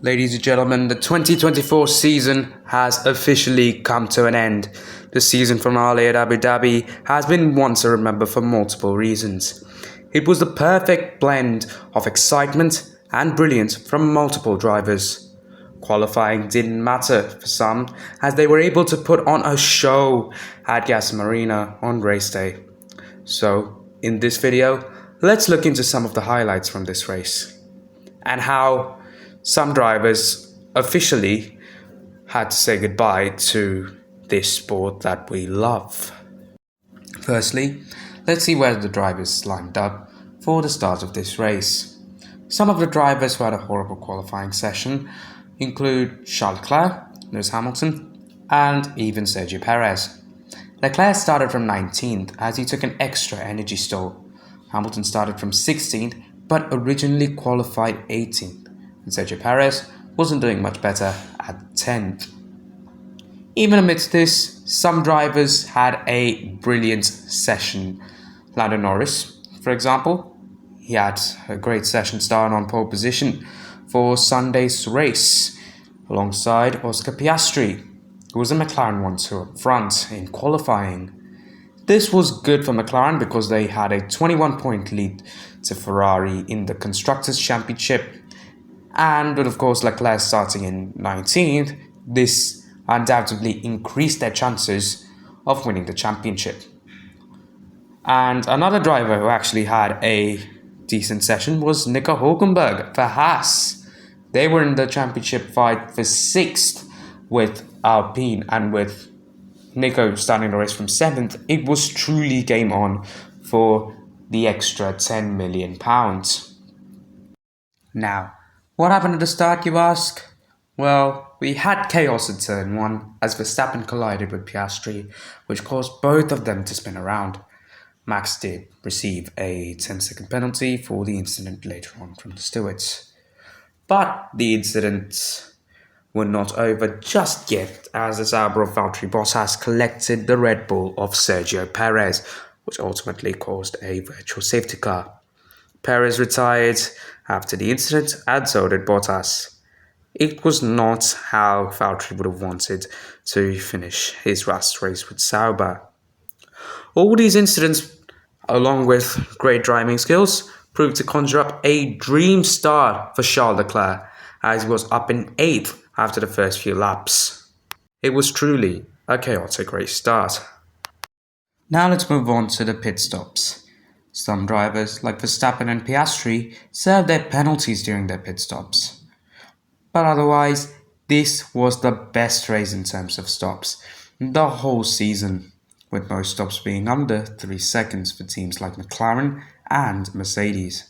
Ladies and gentlemen, the 2024 season has officially come to an end. The season finale at Abu Dhabi has been one to remember for multiple reasons. It was the perfect blend of excitement and brilliance from multiple drivers. Qualifying didn't matter for some, as they were able to put on a show at Yas Marina on race day. So, in this video, let's look into some of the highlights from this race and how some drivers officially had to say goodbye to this sport that we love. Firstly, let's see where the drivers lined up for the start of this race. Some of the drivers who had a horrible qualifying session include Charles Leclerc, Lewis Hamilton, and even Sergio Perez. Leclerc started from 19th as he took an extra energy stall. Hamilton started from 16th but originally qualified 18th. And Sergio Perez wasn't doing much better at 10th. Even amidst this, some drivers had a brilliant session. Lando Norris, for example, he had a great session starting on pole position for Sunday's race, alongside Oscar Piastri, who was a McLaren 1-2 up front in qualifying. This was good for McLaren because they had a 21-point lead to Ferrari in the Constructors' Championship. And with, of course, Leclerc starting in 19th, this undoubtedly increased their chances of winning the championship. And another driver who actually had a decent session was Nico Hülkenberg for Haas. They were in the championship fight for 6th with Alpine, and with Nico starting the race from 7th, it was truly game on for the extra £10 million. Now, what happened at the start, you ask? Well, we had chaos at turn 1 as Verstappen collided with Piastri, which caused both of them to spin around. Max did receive a 10-second penalty for the incident later on from the stewards. But the incidents were not over just yet, as the Sauber of Valtteri Bottas collected the Red Bull of Sergio Perez, which ultimately caused a virtual safety car. Perez retired after the incident, and so did Bottas. It was not how Valtteri would have wanted to finish his last race with Sauber. All these incidents, along with great driving skills, proved to conjure up a dream start for Charles Leclerc, as he was up in 8th after the first few laps. It was truly a chaotic race start. Now let's move on to the pit stops. Some drivers, like Verstappen and Piastri, served their penalties during their pit stops. But otherwise, this was the best race in terms of stops the whole season, with most stops being under 3 seconds for teams like McLaren and Mercedes.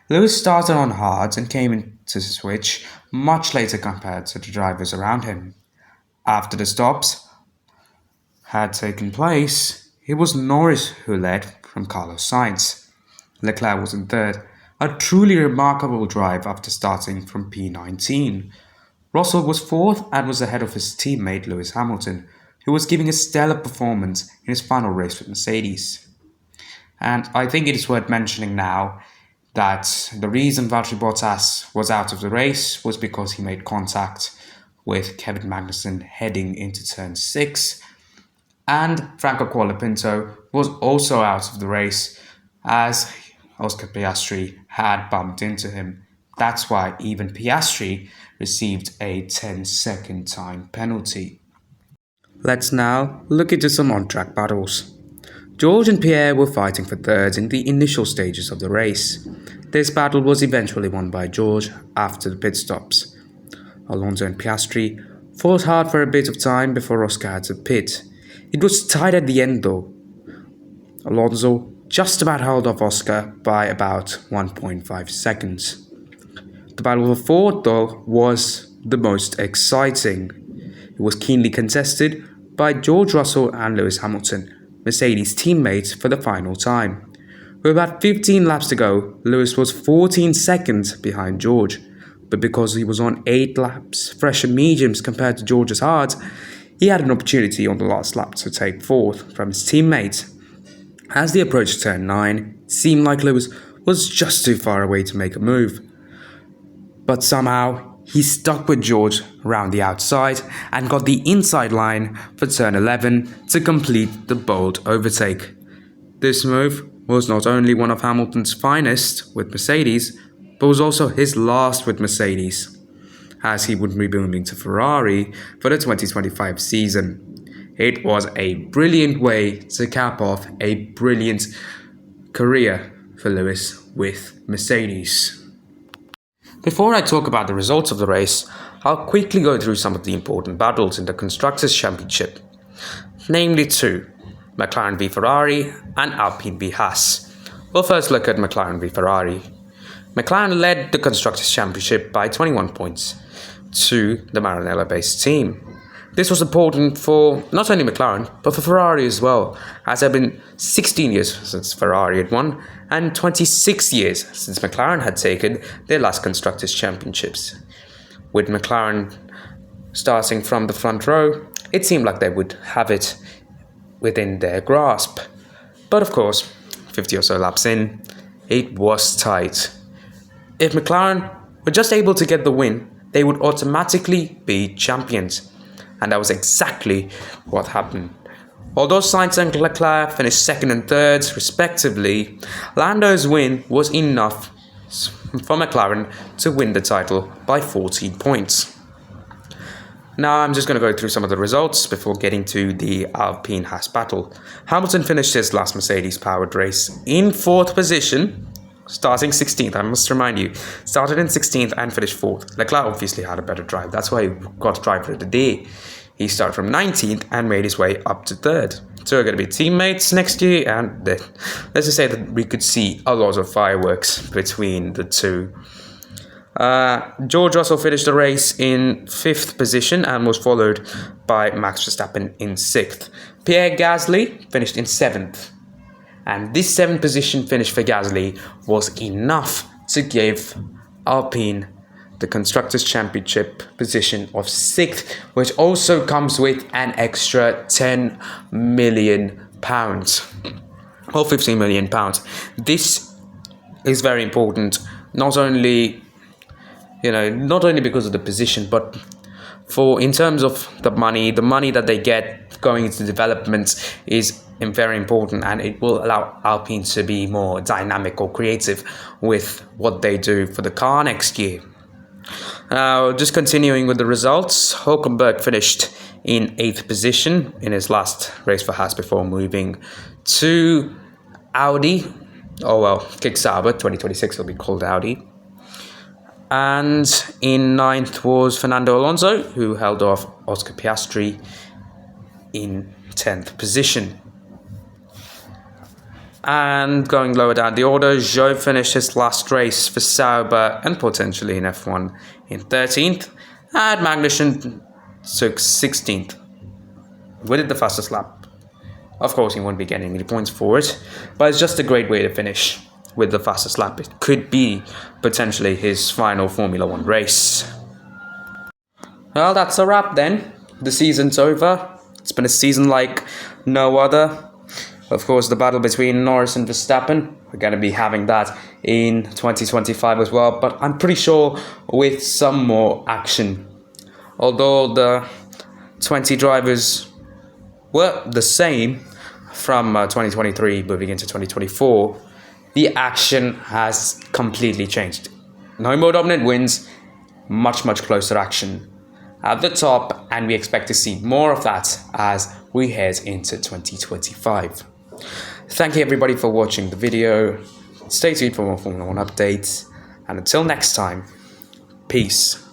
Lewis started on hards and came into the switch much later compared to the drivers around him. After the stops had taken place, it was Norris who led from Carlos Sainz. Leclerc was in 3rd, a truly remarkable drive after starting from P19. Russell was 4th and was ahead of his teammate Lewis Hamilton, who was giving a stellar performance in his final race with Mercedes. And I think it is worth mentioning now that the reason Valtteri Bottas was out of the race was because he made contact with Kevin Magnussen heading into turn 6, and Franco Colapinto was also out of the race as Oscar Piastri had bumped into him. That's why even Piastri received a 10-second time penalty. Let's now look into some on-track battles. George and Pierre were fighting for 3rd in the initial stages of the race. This battle was eventually won by George after the pit stops. Alonso and Piastri fought hard for a bit of time before Oscar had to pit. It was tight at the end though. Alonso just about held off Oscar by about 1.5 seconds. The battle for 4th though was the most exciting. It was keenly contested by George Russell and Lewis Hamilton, Mercedes teammates, for the final time. With about 15 laps to go, Lewis was 14 seconds behind George, but because he was on 8 laps fresher mediums compared to George's hards, he had an opportunity on the last lap to take 4th from his teammate. As they approached turn 9, it seemed like Lewis was just too far away to make a move. But somehow, he stuck with George around the outside and got the inside line for turn 11 to complete the bold overtake. This move was not only one of Hamilton's finest with Mercedes, but was also his last with Mercedes, as he would be moving to Ferrari for the 2025 season. It was a brilliant way to cap off a brilliant career for Lewis with Mercedes. Before I talk about the results of the race, I'll quickly go through some of the important battles in the Constructors' Championship, namely two, McLaren v Ferrari and Alpine v Haas. We'll first look at McLaren v Ferrari. McLaren led the Constructors' Championship by 21 points to the Maranello-based team. This was important for not only McLaren, but for Ferrari as well, as it had been 16 years since Ferrari had won, and 26 years since McLaren had taken their last Constructors' Championships. With McLaren starting from the front row, it seemed like they would have it within their grasp. But of course, 50 or so laps in, it was tight. If McLaren were just able to get the win, they would automatically be champions. And that was exactly what happened. Although Sainz and Leclerc finished second and third, respectively, Lando's win was enough for McLaren to win the title by 14 points. Now I'm just going to go through some of the results before getting to the Alpine-Haas battle. Hamilton finished his last Mercedes-powered race in 4th position, starting 16th, I must remind you. Started in 16th and finished 4th. Leclerc obviously had a better drive. That's why he got driver of the day. He started from 19th and made his way up to 3rd. So we're going to be teammates next year, and let's just say that we could see a lot of fireworks between the two. George Russell finished the race in 5th position and was followed by Max Verstappen in 6th. Pierre Gasly finished in 7th. And this 7th position finish for Gasly was enough to give Alpine the Constructors' Championship position of 6th, which also comes with an extra £10 million or £15 million. This is very important, not only because of the position, but in terms of the money that they get going into development is very important, and it will allow Alpine to be more dynamic or creative with what they do for the car next year. Now, just continuing with the results, Hülkenberg finished in 8th position in his last race for Haas before moving to Audi. Kick Sauber 2026 will be called Audi. And in 9th was Fernando Alonso, who held off Oscar Piastri in 10th position. And going lower down the order, Zhou finished his last race for Sauber and potentially in F1 in 13th, and Magnussen took 16th. We did the fastest lap. Of course, he won't be getting any points for it, but it's just a great way to finish with the fastest lap. It could be potentially his final Formula 1 race. Well, that's a wrap then. The season's over. It's been a season like no other. Of course, the battle between Norris and Verstappen, we're going to be having that in 2025 as well, but I'm pretty sure with some more action. Although the 20 drivers were the same from 2023 moving into 2024, the action has completely changed. No more dominant wins, much closer action at the top, and we expect to see more of that as we head into 2025. Thank you everybody for watching the video. Stay tuned for more Formula 1 updates, and until next time, peace.